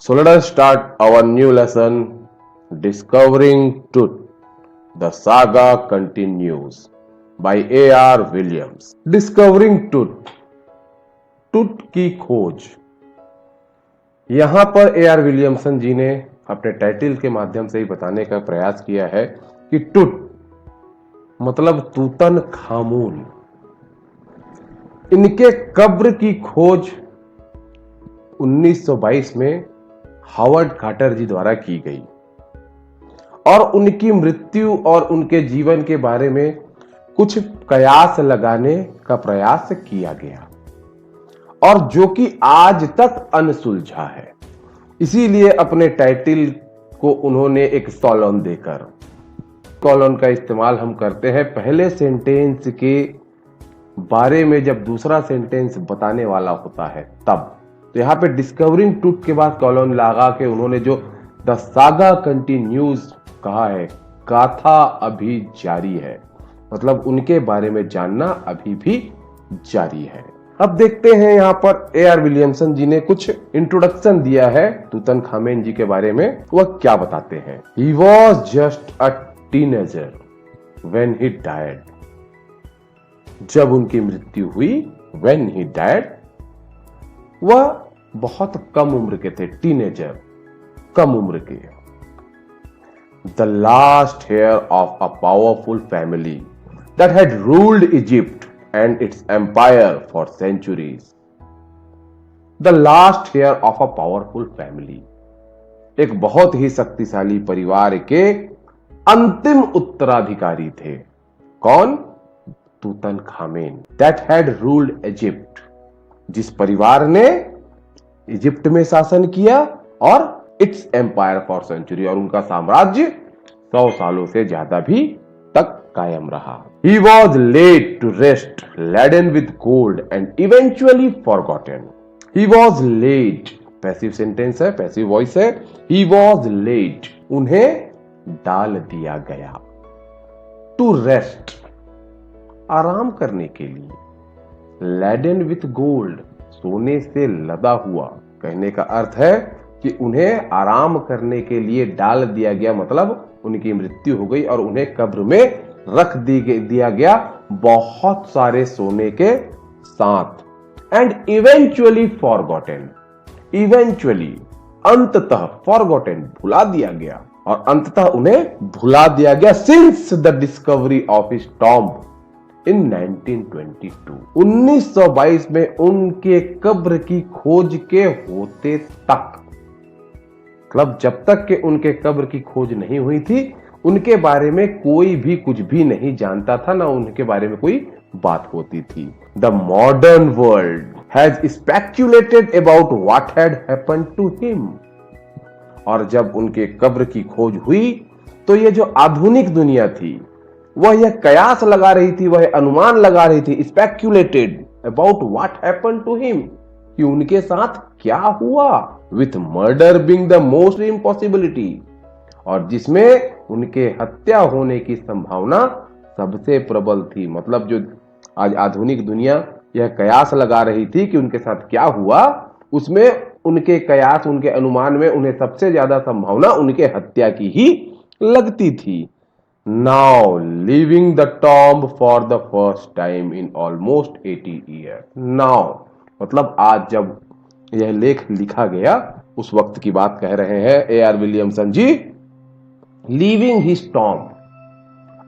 So let us start our new lesson, Discovering Truth. The saga continues by A.R. Williams. Discovering Truth, truth की खोज। यहां पर ए R Williamson जी ने अपने title के माध्यम से ही बताने का प्रयास किया है कि ट्रुथ मतलब तूतन खामून, इनके कब्र की खोज 1922 में हावर्ड कार्टर जी द्वारा की गई और उनकी मृत्यु और उनके जीवन के बारे में कुछ कयास लगाने का प्रयास किया गया और जो कि आज तक अनसुलझा है। इसीलिए अपने टाइटल को उन्होंने एक कॉलन देकर, कॉलन का इस्तेमाल हम करते हैं पहले सेंटेंस के बारे में जब दूसरा सेंटेंस बताने वाला होता है तब। तो यहां पे डिस्कवरिंग ट्रुथ के बाद कॉलन लगा के उन्होंने जो द सागा कंटिन्यूज कहा है, गाथा अभी जारी है, मतलब उनके बारे में जानना अभी भी जारी है। अब देखते हैं यहां पर ए आर विलियमसन जी ने कुछ इंट्रोडक्शन दिया है तूतनखामेन जी के बारे में, वह क्या बताते हैं। He was just a teenager when he died, जब उनकी मृत्यु हुई, व्हेन ही डायड, वह बहुत कम उम्र के थे, टीनेजर, कम उम्र के। The last heir of a powerful family that had ruled Egypt and its empire for centuries. The last heir of a powerful family, एक बहुत ही शक्तिशाली परिवार के अंतिम उत्तराधिकारी थे। कौन? तूतनखामेन। दैट हैड रूल्ड इजिप्ट, जिस परिवार ने इजिप्ट में शासन किया और इट्स एम्पायर फॉर सेंचुरी, और उनका साम्राज्य 100 सालों से ज्यादा भी तक कायम रहा। He was laid to rest, laden with gold and eventually forgotten. He was laid, passive sentence है, पैसिव वॉइस है। He was laid, उन्हें डाल दिया गया। To rest, आराम करने के लिए। Laden with gold, सोने से लदा हुआ। कहने का अर्थ है कि उन्हें आराम करने के लिए डाल दिया गया, मतलब उनकी मृत्यु हो गई और उन्हें कब्र में रख दिया गया बहुत सारे सोने के साथ। एंड इवेंचुअली फॉरगॉटेन, इवेंचुअली, अंततः, फॉरगॉटेन, भुला दिया गया, और अंततः उन्हें भुला दिया गया since the discovery of his tomb in 1922, 1922 में उनके कब्र की खोज के होते तक, मतलब जब तक के उनके कब्र की खोज नहीं हुई थी उनके बारे में कोई भी कुछ भी नहीं जानता था, ना उनके बारे में कोई बात होती थी। The modern world has speculated about what had happened to him, और जब उनके कब्र की खोज हुई तो ये जो आधुनिक दुनिया थी वह यह कयास लगा रही थी, वह अनुमान लगा रही थी, speculated about what happened to him, कि उनके साथ क्या हुआ, with murder being the most impossibility, और जिसमें उनके हत्या होने की संभावना सबसे प्रबल थी। मतलब जो आज आधुनिक दुनिया यह कयास लगा रही थी कि उनके साथ क्या हुआ, उसमें उनके कयास, उनके अनुमान में उन्हें सबसे ज्यादा संभावना उनके हत्या की ही लगती थी। Now leaving the tomb for the first time in almost 80 years. Now मतलब आज जब यह लेख लिखा गया उस वक्त की बात कह रहे हैं A R Williamson ji. Leaving his tomb,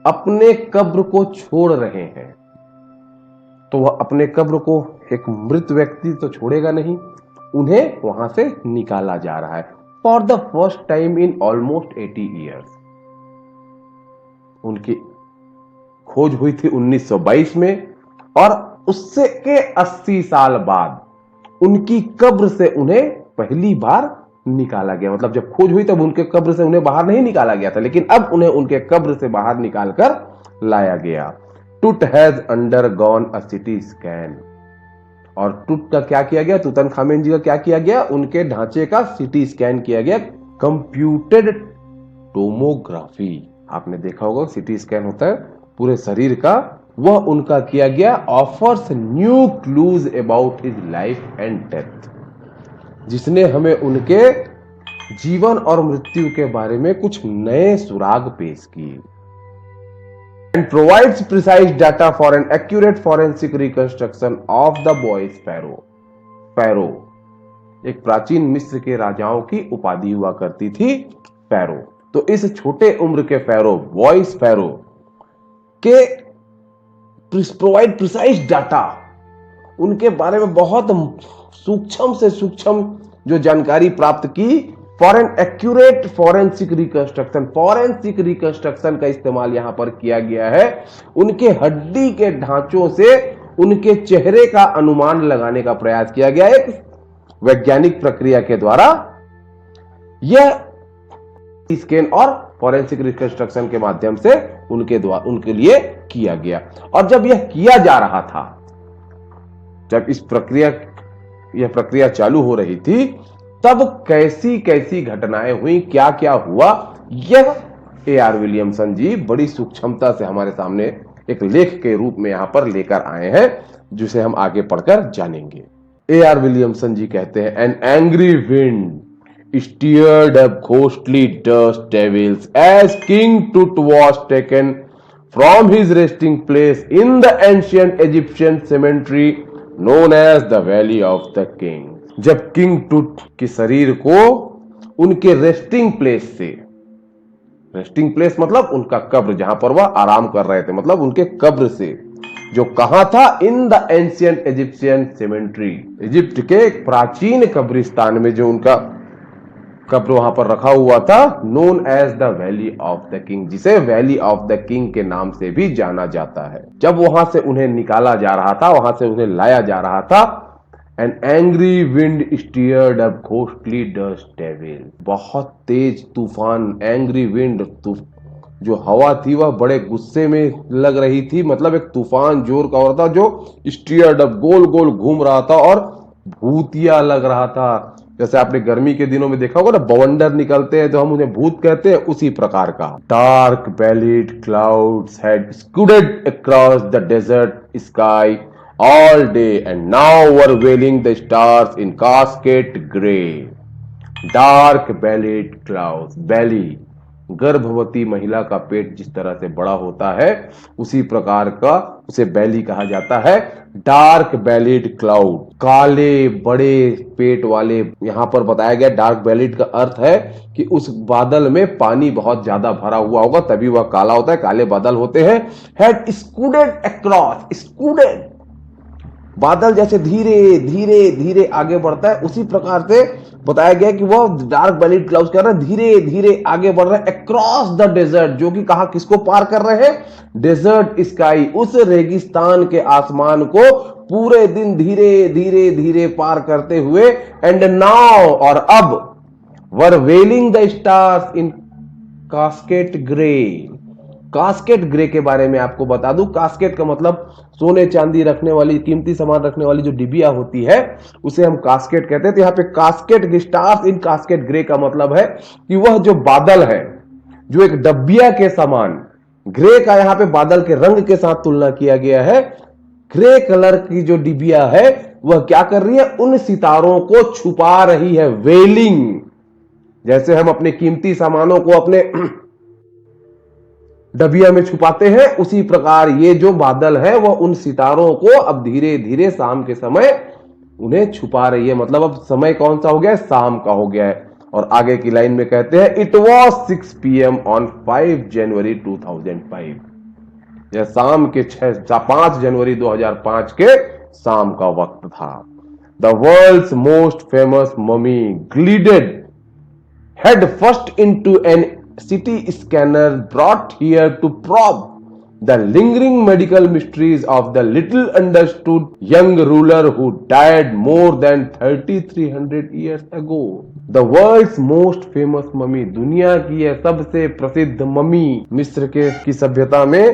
अपने कब्र को छोड़ रहे हैं, तो वह अपने कब्र को एक मृत व्यक्ति तो छोड़ेगा नहीं, उन्हें वहां से निकाला जा रहा है। For the first time in almost 80 years, उनकी खोज हुई थी 1922 में, और उससे के 80 साल बाद उनकी कब्र से उन्हें पहली बार निकाला गया। मतलब जब खोज हुई तब उनके कब्र से उन्हें बाहर नहीं निकाला गया था, लेकिन अब उन्हें उनके कब्र से बाहर निकालकर लाया गया। टूट has undergone a CT scan, और टूट का क्या किया गया, तूतनखामेन जी का क्या किया गया, उनके ढांचे का सिटी स्कैन किया गया। कंप्यूटेड टोमोग्राफी, आपने देखा होगा सिटी स्कैन होता है पूरे शरीर का, वह उनका किया गया। Offers new clues about his life and death, जिसने हमें उनके जीवन और मृत्यु के बारे में कुछ नए सुराग पेश किए and provides precise data for an accurate forensic reconstruction of the boy sparrow. Pharaoh एक प्राचीन मिस्र के राजाओं की उपाधि हुआ करती थी फैरो। तो इस छोटे उम्र के फैरो, बॉय स्पैरो के प्रोवाइड प्रिसाइज डाटा, उनके बारे में बहुत सूक्ष्म से सूक्ष्म जो जानकारी प्राप्त की for an accurate forensic reconstruction. Forensic reconstruction का इस्तेमाल यहां पर किया गया है। उनके हड्डी के ढांचों से उनके चेहरे का अनुमान लगाने का प्रयास किया गया एक वैज्ञानिक प्रक्रिया के द्वारा। यह स्कैन और फॉरेंसिक रिकंस्ट्रक्शन के माध्यम से उनके लिए किया गया। और जब यह किया जा रहा था, जब यह प्रक्रिया चालू हो रही थी, तब कैसी कैसी घटनाएं हुई, क्या क्या हुआ, यह A.R. विलियमसन जी बड़ी सूक्ष्मता से हमारे सामने एक लेख के रूप में यहां पर लेकर आए हैं, जिसे हम आगे पढ़कर जानेंगे। A.R. विलियमसन जी कहते हैं, an angry wind stirred up ghostly dust devils as King Tut was taken from his resting place in the ancient Egyptian cemetery known as the valley of the King. जब King Tut के शरीर को उनके resting place से, resting place मतलब उनका कब्र, जहां पर वह आराम कर रहे थे, मतलब उनके कब्र से, जो कहां था, in the ancient Egyptian cemetery, Egypt के एक प्राचीन कब्रिस्तान में जो उनका कब्र वहां पर रखा हुआ था, known as the valley of the king, जिसे वैली ऑफ द किंग के नाम से भी जाना जाता है। जब वहां से उन्हें निकाला जा रहा था, वहां से उन्हें लाया जा रहा था, N angry wind stirred up ghostly dust devil, बहुत तेज तूफान, एंग्री विंड, जो हवा थी वह बड़े गुस्से में लग रही थी, मतलब एक तूफान जोर का हो रहा था जो स्टीयर्ड अप, गोल गोल घूम रहा था और भूतिया लग रहा था। जैसे आपने गर्मी के दिनों में देखा होगा ना, बवंडर निकलते हैं तो हम उन्हें भूत कहते हैं, उसी प्रकार का। Dark bellied clouds had scudded across the desert sky all day and now were veiling the stars in cascade gray. Dark bellied clouds, belly, गर्भवती महिला का पेट जिस तरह से बड़ा होता है, उसी प्रकार का उसे बैली कहा जाता है। डार्क बेलिड क्लाउड, काले बड़े पेट वाले, यहां पर बताया गया डार्क बेलिड का अर्थ है कि उस बादल में पानी बहुत ज्यादा भरा हुआ होगा, तभी वह काला होता है, काले बादल होते हैं। हैड स्कूडेड अक्रॉस, स्कूडेड, बादल जैसे धीरे धीरे धीरे आगे बढ़ता है, उसी प्रकार से बताया गया कि वह डार्क बेलिड क्लाउड्स कर रहे हैं, धीरे धीरे आगे बढ़ रहे हैं अक्रॉस द डेजर्ट, जो कि कहां किसको पार कर रहे हैं, डेजर्ट स्काई, उस रेगिस्तान के आसमान को पूरे दिन धीरे धीरे धीरे पार करते हुए। एंड नाउ, और अब, were veiling the stars in casket grey. Casket grey के बारे में आपको बता दूं, कास्केट का मतलब सोने चांदी रखने वाली, कीमती सामान रखने वाली जो डिबिया होती है, उसे हम कास्केट कहते हैं। तो यहाँ पे casket stars in casket grey का मतलब है कि वह जो बादल है, जो एक डबिया के समान, ग्रे का यहाँ पे बादल के रंग के साथ तुलना किया गया है। ग्रे कलर की जो डिबिया है वह क्या कर रही है, उन सितारों को छुपा रही है, वेलिंग, जैसे हम अपने कीमती सामानों को अपने डबिया में छुपाते हैं, उसी प्रकार ये जो बादल है वह उन सितारों को अब धीरे धीरे शाम के समय उन्हें छुपा रही है। मतलब अब समय कौन सा हो गया है, शाम का हो गया है। और आगे की लाइन में कहते हैं, इट वॉज 6 PM ऑन 5 जनवरी 2005, यह शाम के 5 जनवरी 2005 के शाम का वक्त था। The world's most famous mummy glided head first into an city scanner brought here to probe the lingering medical mysteries of the little understood young ruler who died more than 3300 years ago. The world's most famous mummy, दुनिया की यह सबसे प्रसिद्ध mummy. मिस्र की सभ्यता में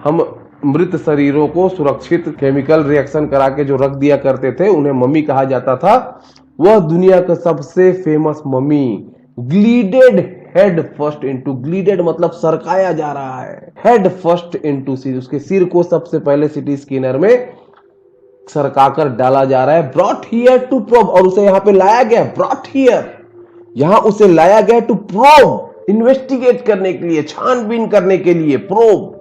हम मृत शरीरों को सुरक्षित केमिकल रिएक्शन करा के जो रख दिया करते थे, उन्हें मम्मी कहा जाता था। वह दुनिया का सबसे famous mummy glided head first into, glided मतलब सरकाया जा रहा है, हेड फर्स्ट इनटू, उसके सिर को सबसे पहले सिटी स्कैनर में सरकाकर डाला जा रहा है। ब्रॉट हियर टू प्रोब, और उसे यहां पे लाया गया, ब्रॉट हियर, यहां उसे लाया गया टू प्रोब, इन्वेस्टिगेट करने के लिए, छानबीन करने के लिए, probe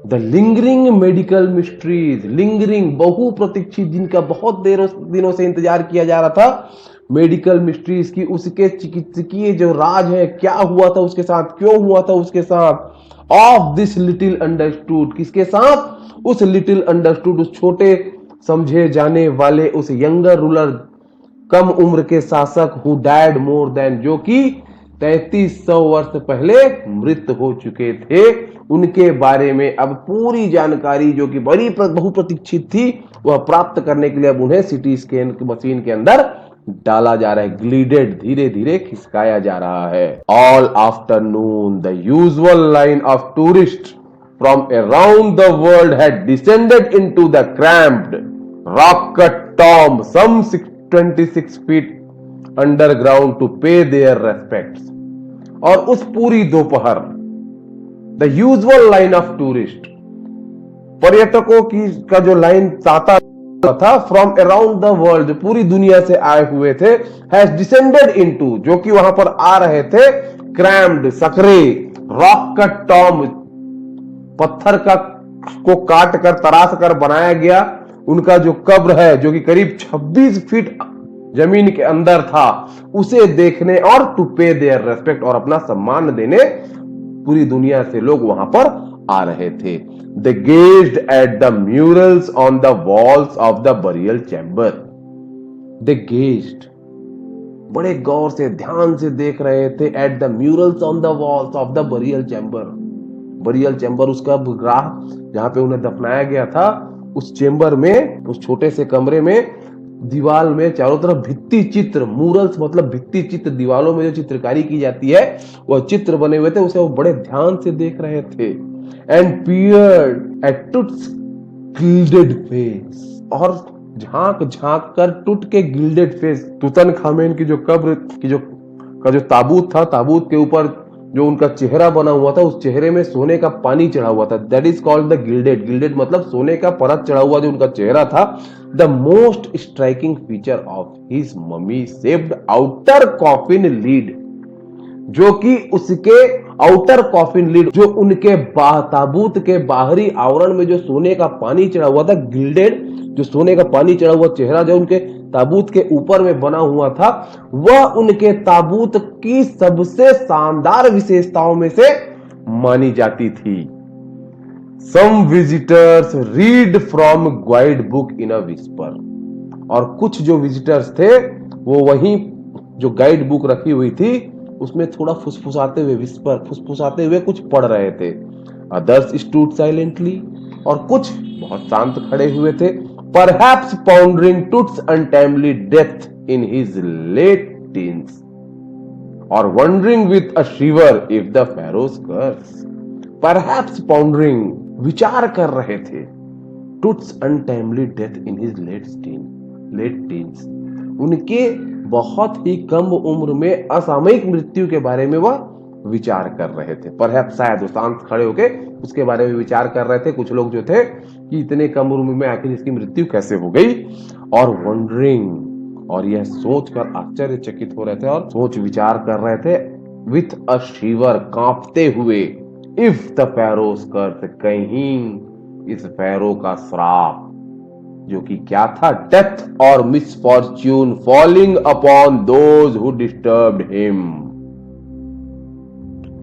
the lingering medical mysteries, lingering बहुप्रतीक्षित, जिनका बहुत दिनों से इंतजार किया जा रहा था, मेडिकल मिस्ट्रीज की, उसके चिकित्सकीय जो राज है, क्या हुआ था उसके साथ, क्यों हुआ था उसके साथ, ऑफ दिस लिटिल अंडरस्टूड, किसके साथ, उस लिटिल अंडरस्टूड, उस छोटे समझे जाने वाले, उस यंगर रूलर, कम उम्र के शासक, हु डायड मोर देन, जो कि 3300 वर्ष पहले मृत हो चुके थे, उनके बारे में अब पूरी जानकारी, जो कि बड़ी बहुप्रतीक्षित थी, वह प्राप्त करने के लिए अब उन्हें सिटी स्कैन की मशीन के अंदर डाला जा रहा है, ग्लीडेड, धीरे धीरे खिसकाया जा रहा है। All afternoon the usual line of tourist from around the world had descended into the cramped rock-cut tomb some 26 feet underground to pay their respects. और उस पूरी दोपहर the usual line of tourist, पर्यटकों की का जो लाइन ताता था, फ्रॉम अराउंड द वर्ल्ड, पूरी दुनिया से आए हुए थे, हैज डिसेंडेड इनटू, जो कि वहां पर आ रहे थे, क्रैम्ड, सकरे, रॉक कट टॉम्ब, पत्थर का को काट कर तराश कर बनाया गया उनका जो कब्र है, जो कि करीब 26 फीट जमीन के अंदर था, उसे देखने और टू पे देयर रेस्पेक्ट, और अपना सम्मान देने पूरी दुनिया से लोग वहां पर आ रहे थे। They gazed at the murals on the walls of the burial chamber. They gazed, बड़े गौर से, ध्यान से देख रहे थे, at the murals on the walls of the burial chamber. Burial chamber, उसका ग्राह जहां पे उन्हें दफनाया गया था, उस चेंबर में, उस छोटे से कमरे में, दीवार में चारों तरफ भित्ति चित्र, मूरल्स मतलब भित्ति चित्र, दीवारों में जो चित्रकारी की जाती है, वह चित्र बने हुए थे, उसे वो बड़े ध्यान से देख रहे थे। And peered at Tut's gilded face, और झांक झांक कर टुट के गिल्डेड फेस, तुतनखामेन की जो कब्र की जो ताबूत था, ताबूत के ऊपर जो उनका चेहरा बना हुआ था, उस चेहरे में सोने का पानी चढ़ा हुआ था, that is called the gilded, gilded मतलब सोने का परत चढ़ा हुआ जो उनका चेहरा था। The most striking feature of his mummy saved outer coffin lead, जो कि उसके आउटर कॉफिन लीड, जो उनके ताबूत के बाहरी आवरण में जो सोने का पानी चढ़ा हुआ था, गिल्डेड, जो सोने का पानी चढ़ा हुआ चेहरा जो उनके ताबूत के ऊपर में बना हुआ था, वह उनके ताबूत की सबसे शानदार विशेषताओं में से मानी जाती थी। Some visitors read from guide book in a whisper, और कुछ जो विजिटर्स थे वो वहीं जो गाइड बुक रखी हुई थी उसमें थोड़ा फुसफुसाते हुए, विस्पर, फुसफुसाते हुए कुछ पढ़ रहे थे। अदर्स स्टूड साइलेंटली, और कुछ बहुत शांत खड़े हुए थे। Perhaps pondering Tut's untimely death in his late teens, or wondering with a shiver if the Pharaoh's curse. Perhaps pondering, विचार कर रहे थे, Tut's untimely death in his late teens, उनके बहुत ही कम उम्र में असामयिक मृत्यु के बारे में वह विचार कर रहे थे। Perhaps, शायद वो शांत खड़े होके उसके बारे में विचार कर रहे थे, कुछ लोग जो थे, कि इतने कम उम्र में आखिर इसकी मृत्यु कैसे हो गई, और वंडरिंग, और यह सोचकर आश्चर्यचकित हो रहे थे और सोच विचार कर रहे थे, विथ अ शिवर, कांपते हुए, इफ द फैरोज कर्स, कहीं इस फैरो का श्राप, जो कि क्या था, डेथ और misfortune falling upon those who disturbed him,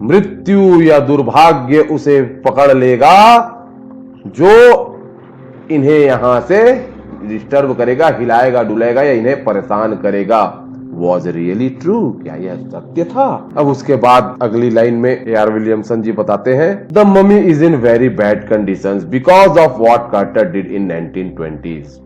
मृत्यु या दुर्भाग्य उसे पकड़ लेगा जो इन्हें यहां से डिस्टर्ब करेगा, हिलाएगा डुलाएगा या इन्हें परेशान करेगा। वॉज रियली ट्रू, क्या यह सत्य था? अब उसके बाद अगली लाइन में ए.आर. विलियमसन जी बताते हैं, the mummy is in very bad conditions because of what Carter did in 1920s,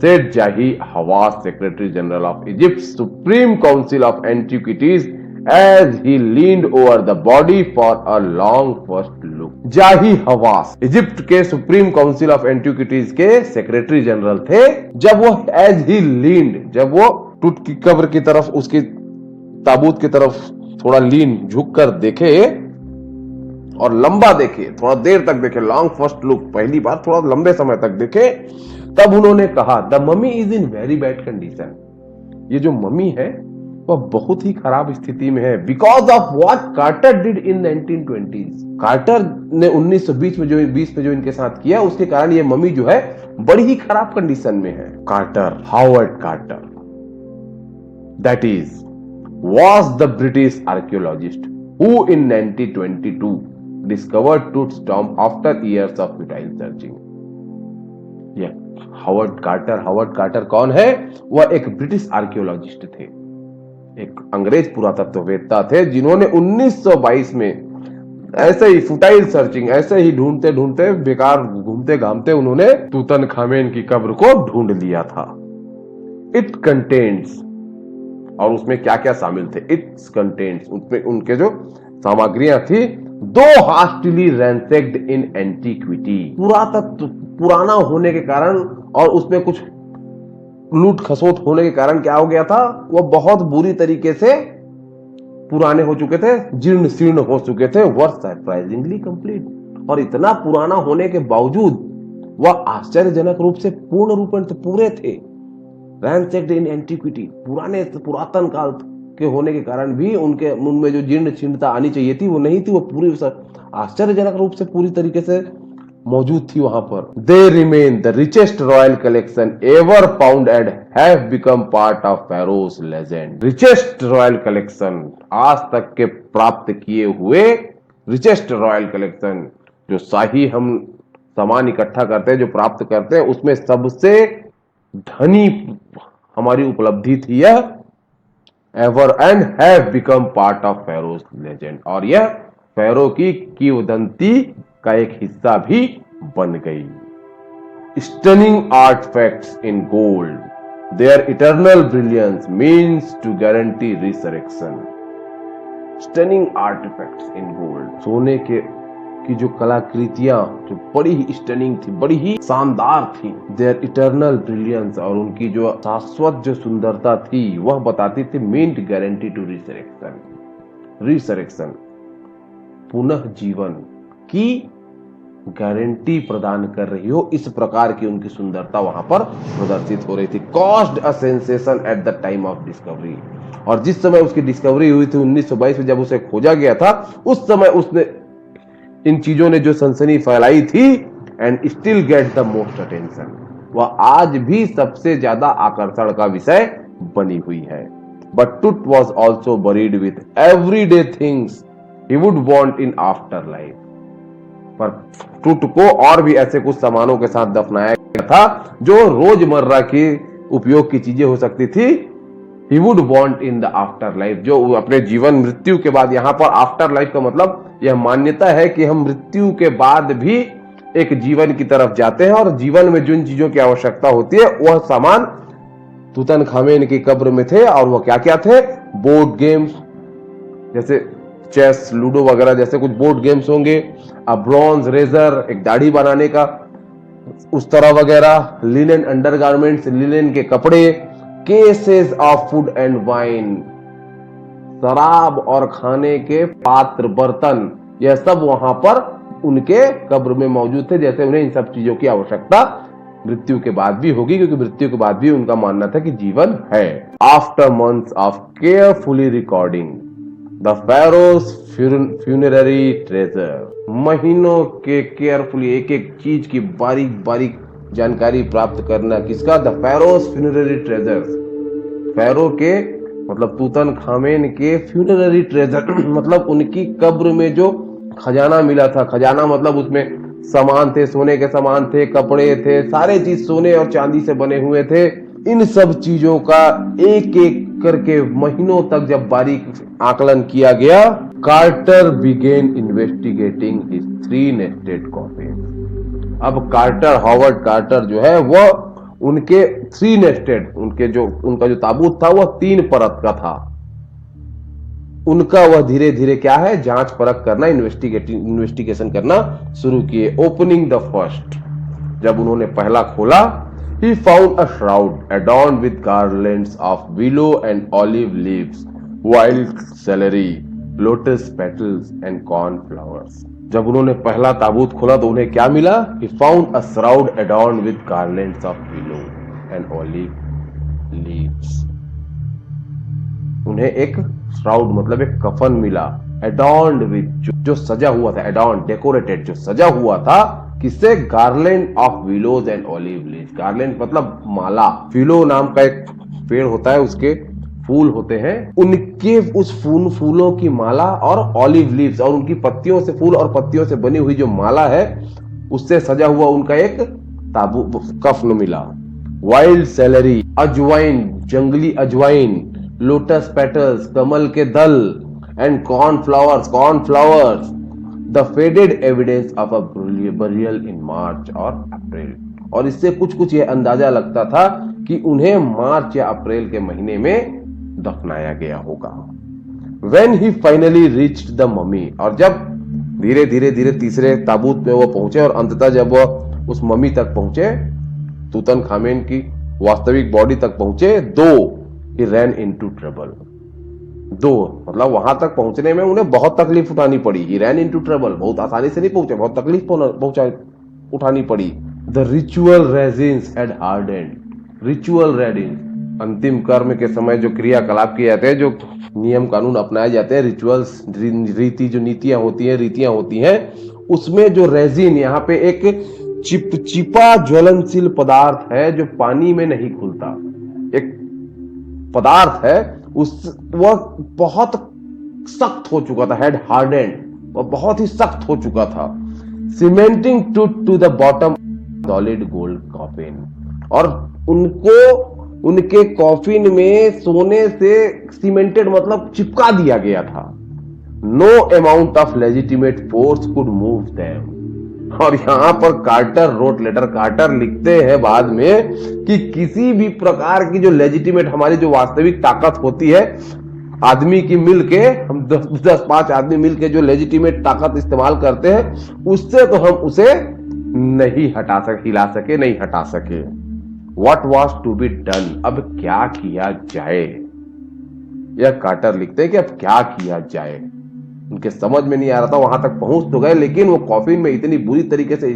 said Jahi Hawass, Secretary General of Egypt's Supreme Council of Antiquities, as he leaned over the body for a long first look. जाही हवास Egypt के supreme council of antiquities के secretary general थे। जब वो as ही leaned, जब वो टूट की कब्र की तरफ, उसकी ताबूत की तरफ थोड़ा लीन झुक कर देखे और लंबा देखे, थोड़ा देर तक देखे, लॉन्ग फर्स्ट लुक, पहली बार थोड़ा लंबे समय तक देखे, तब उन्होंने कहा, the mummy is in very bad condition, ये जो ममी है वह बहुत ही खराब स्थिति में है because of what Carter did in 1920s। Carter ने 1920 में जो इनके साथ किया उसके कारण ये मम्मी जो है बड़ी ही खराब कंडीशन में है। Carter, Howard Carter, that is was the British archaeologist who in 1922 discovered Tooth's tomb after years of futile searching। Howard Carter कौन है? वह एक ब्रिटिश आर्कियोलॉजिस्ट थे, एक अंग्रेज पुरातत्ववेत्ता थे जिन्होंने 1922 में ऐसे ही फुटाइल सर्चिंग, ऐसे ही ढूंढते ढूंढते बेकार घूमते घामते उन्होंने तूतनखामेन की कब्र को ढूंढ लिया था। इट कंटेन्स, और उसमें क्या क्या शामिल थे? इट्स कंटेंट्स, उसमें उनके जो सामग्रियां थी, दो हास्टिली रैंसेक्ड इन एंटीक्विटी, पुरातत्व पुराना होने के कारण और उसमें कुछ लूट खसोट होने के कारण क्या हो गया था, वह बहुत बुरी तरीके से पुराने हो चुके थे, जीर्ण शीर्ण हो चुके थे, वर सरप्राइजिंगली कंप्लीट। और इतना पुराना होने के बावजूद वह आश्चर्यजनक रूप से पूर्ण रूप से पूरे थे। रैंसेक्ड इन एंटीक्विटी, पुरातन काल के होने के कारण भी उनमें जो जीर्ण शीर्णता आनी चाहिए थी वो नहीं थी, वो पूरी आश्चर्यजनक रूप से पूरी तरीके से मौजूद थी वहां पर। They remain the richest royal collection ever found and have become part of ferrous legend. Richest royal collection, आज तक के प्राप्त किए हुए रिचेस्ट रॉयल कलेक्शन, जो शाही हम सामान इकट्ठा करते हैं, जो प्राप्त करते हैं, उसमें सबसे धनी हमारी उपलब्धि थी यह ever and have become part of ferrous legend, और यह फेरो की किंवदंती का एक हिस्सा भी बन गई। Stunning artifacts in gold, their eternal brilliance means to guarantee resurrection. Stunning artifacts in gold, सोने की जो कलाकृतियां जो बड़ी ही स्टनिंग थी, बड़ी ही शानदार थी। देयर इटर्नल ब्रिलियंस, और उनकी जो शाश्वत जो सुंदरता थी वह बताती थी meant guarantee to resurrection. Resurrection, पुनः जीवन की गारंटी प्रदान कर रही हो, इस प्रकार की उनकी सुंदरता वहां पर प्रदर्शित हो रही थी। Caused a sensation at the time of discovery, और जिस समय उसकी डिस्कवरी हुई थी 1922 में, जब उसे खोजा गया था, उस समय उसने इन चीजों ने जो सनसनी फैलाई थी, and still get the most attention, वह आज भी सबसे ज्यादा आकर्षण का विषय बनी हुई है। But tooth was also buried with everyday things he would want in after life. पर टूथ को और भी ऐसे कुछ सामानों के साथ दफनाया गया था जो रोजमर्रा की उपयोग की चीजें हो सकती थी। He would want in the after life, जो अपने जीवन मृत्यु के बाद, यहां पर आफ्टर लाइफ का मतलब यह मान्यता है कि हम मृत्यु के बाद भी एक जीवन की तरफ जाते हैं, और जीवन में जिन चीजों की आवश्यकता होती है वह सामान तूतनखामेन की कब्र में थे। और वह क्या क्या थे? बोर्ड गेम्स जैसे चेस, लूडो वगैरह जैसे कुछ बोर्ड गेम्स होंगे, ब्रॉन्ज रेजर, एक दाढ़ी बनाने का उस तरह वगैरह, लिनेन अंडरगारमेंट्स, लिनेन के कपड़े, cases of food and wine, शराब और खाने के पात्र, बर्तन, यह सब वहां पर उनके कब्र में मौजूद थे। जैसे उन्हें इन सब चीजों की आवश्यकता मृत्यु के बाद भी होगी, क्योंकि मृत्यु के बाद भी उनका मानना था कि जीवन है। After months of carefully recording the ferrous funerary treasure, महीनों के केयरफुली एक एक चीज की बारीक बारीक जानकारी प्राप्त करना, किसका? द फेरोस फ्यूनररी ट्रेजर्स, फेरो के मतलब तूतनखामेन के फ्यूनररी ट्रेजर मतलब उनकी कब्र में जो खजाना मिला था। खजाना मतलब उसमें सामान थे, सोने के सामान थे, कपड़े थे, सारे चीज सोने और चांदी से बने हुए थे। इन सब चीजों का एक एक करके महीनों तक जब बारीक आकलन किया गया, Carter began investigating his 3 nested coffin. अब कार्टर, हावर्ड कार्टर जो है वह उनके 3 नेस्टेड, उनका जो ताबूत था वह 3 परत का था। उनका वह धीरे धीरे क्या है, जांच परख करना, इन्वेस्टिगेशन करना शुरू किए। ओपनिंग द फर्स्ट, जब उन्होंने पहला खोला, he found a shroud adorned with garlands of willow and olive leaves, wild celery, lotus petals and corn flowers। जब उन्होंने पहला ताबूत खोला तो उन्हें क्या मिला? He found a shroud adorned with garlands of willow and olive leaves। उन्हें एक श्राउड मतलब एक कफन मिला, एडॉर्न्ड विद, जो सजा हुआ था, एडॉर्न डेकोरेटेड, जो सजा हुआ था किससे? Garland of willows and olive leaves. Garland मतलब माला, विलो नाम का एक पेड़ होता है, उसके फूल होते हैं, उनके उस फूलों की माला और ऑलिव लीव्स और उनकी पत्तियों से, फूल और पत्तियों से बनी हुई जो माला है उससे सजा हुआ उनका एक ताबू कफन मिला। वाइल्ड सेलेरी, अजवाइन, जंगली अजवाइन, लोटस पेटल्स, कमल के दल, and cornflowers, the faded evidence of a burial in March और अप्रैल। और इससे कुछ ये अंदाजा लगता था कि उन्हें मार्च या अप्रैल के महीने में दफनाया गया होगा। When he finally reached the mummy, और जब धीरे धीरे तीसरे ताबूत में वो पहुंचे और अंततः जब वो उस मम्मी तक पहुंचे, तूतनखामेन की वास्तविक बॉडी तक पहुंचे, he ran into trouble। मतलब वहां तक पहुंचने में उन्हें बहुत तकलीफ उठानी पड़ी। He ran into trouble, बहुत आसानी से नहीं पहुंचे, बहुत तकलीफ उठानी पड़ी। The ritual resins had hardened। Ritual reading, अंतिम कर्म के समय जो क्रियाकलाप किए जाते हैं, जो नियम कानून अपनाए जाते हैं, रिचुअल्स, रीति, जो रीतियां होती हैं, उसमें जो रेजिन, यहाँ पे एक चिपचिपा ज्वलनशील पदार्थ है जो पानी में नहीं घुलता, एक पदार्थ है, वह बहुत सख्त हो चुका था, हेड हार्डेंड, वह बहुत ही सख्त हो चुका था। Cementing to the bottom solid gold coffin, और उनके कॉफिन में सोने से सीमेंटेड मतलब चिपका दिया गया था। No amount of legitimate force could move them. और यहां पर कार्टर रोट लेटर, कार्टर लिखते हैं बाद में कि किसी भी प्रकार की जो लेजिटिमेट, हमारी जो वास्तविक ताकत होती है, आदमी की मिलके, हम 10-5 आदमी मिलके जो लेजिटिमेट ताकत इस्तेमाल करते हैं, उससे तो हम उसे नहीं हटा सके। What was to be done? अब क्या किया जाए? यह कार्टर लिखते हैं कि अब क्या किया जाए। उनके समझ में नहीं आ रहा था, वहां तक पहुंच तो गए, लेकिन वो कॉफिन में इतनी बुरी तरीके से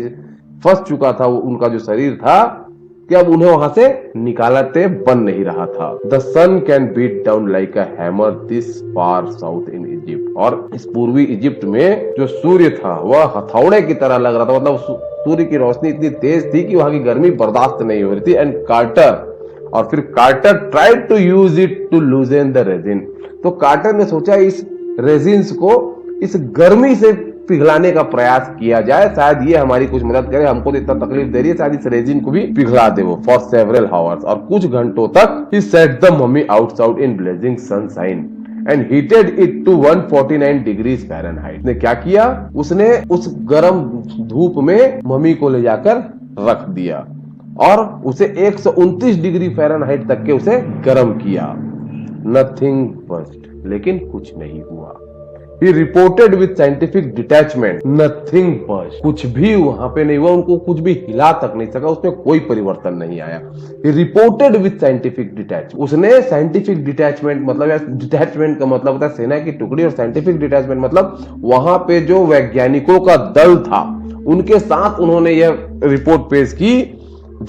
फंस चुका था उनका जो शरीर था, कि अब उन्हें वहां से निकालते बन नहीं रहा था। The sun can beat down like a hammer this far south in Egypt. और इस पूर्वी इजिप्ट में जो सूर्य था वह हथौड़े की तरह लग रहा था, मतलब सूर्य की रोशनी इतनी तेज थी कि वहां की गर्मी बर्दाश्त नहीं हो रही थी। And Carter tried to use it to loosen the resin. तो कार्टर ने सोचा इस रेजिन्स को इस गर्मी से पिघलाने का प्रयास किया जाए, शायद ये हमारी कुछ मदद करे, हमको तो इतना तकलीफ दे रही है, शायद इस रेजिन को भी पिघला दे वो। फॉर सेवरल हावर्स, और कुछ घंटों तक ही set the mummy outside in blazing sunshine and heated it to 149 degrees Fahrenheit. ने क्या किया, उसने उस गर्म धूप में मम्मी को ले जाकर रख दिया और उसे 129 डिग्री फ़ारेनहाइट तक के उसे गर्म किया। नथिंग बस्ट, लेकिन कुछ नहीं हुआ। He reported with scientific detachment, nothing burst, कुछ भी वहां पे नहीं हुआ, उनको कुछ भी हिला तक नहीं सका, उसमें कोई परिवर्तन नहीं आया। He reported with scientific detachment, उसने scientific detachment मतलब, डिटैचमेंट का मतलब होता है सेना की टुकड़ी, और scientific detachment मतलब वहां पे जो वैज्ञानिकों का दल था उनके साथ उन्होंने यह रिपोर्ट पेश की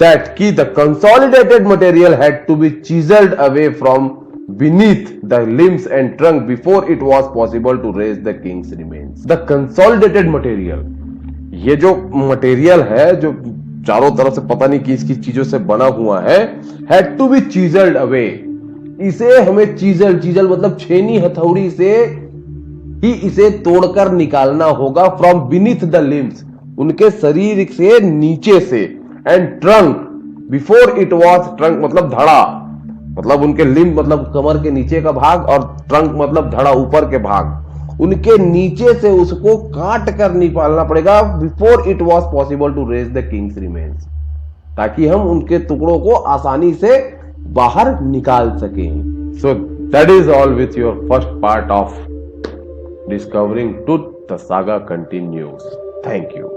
that की the consolidated material had to be chiseled away from beneath the limbs and trunk before it was possible to raise the king's remains। The consolidated material, ये जो मटेरियल है जो चारों तरफ से पता नहीं किस किस चीजों से बना हुआ है, had to be chiseled away, इसे हमें चीजल मतलब छेनी हथौड़ी से ही इसे तोड़कर निकालना होगा। फ्रॉम बीनीथ द लिम्स, उनके शरीर से नीचे से, and trunk before it was, trunk मतलब धड़ा, मतलब उनके लिम्ब मतलब कमर के नीचे का भाग, और ट्रंक मतलब धड़ा ऊपर के भाग, उनके नीचे से उसको काट कर निकालना पड़ेगा। Before it was possible to raise the king's remains, ताकि हम उनके टुकड़ों को आसानी से बाहर निकाल सकें। So that is all with your first part of discovering truth. The saga continues. Thank you.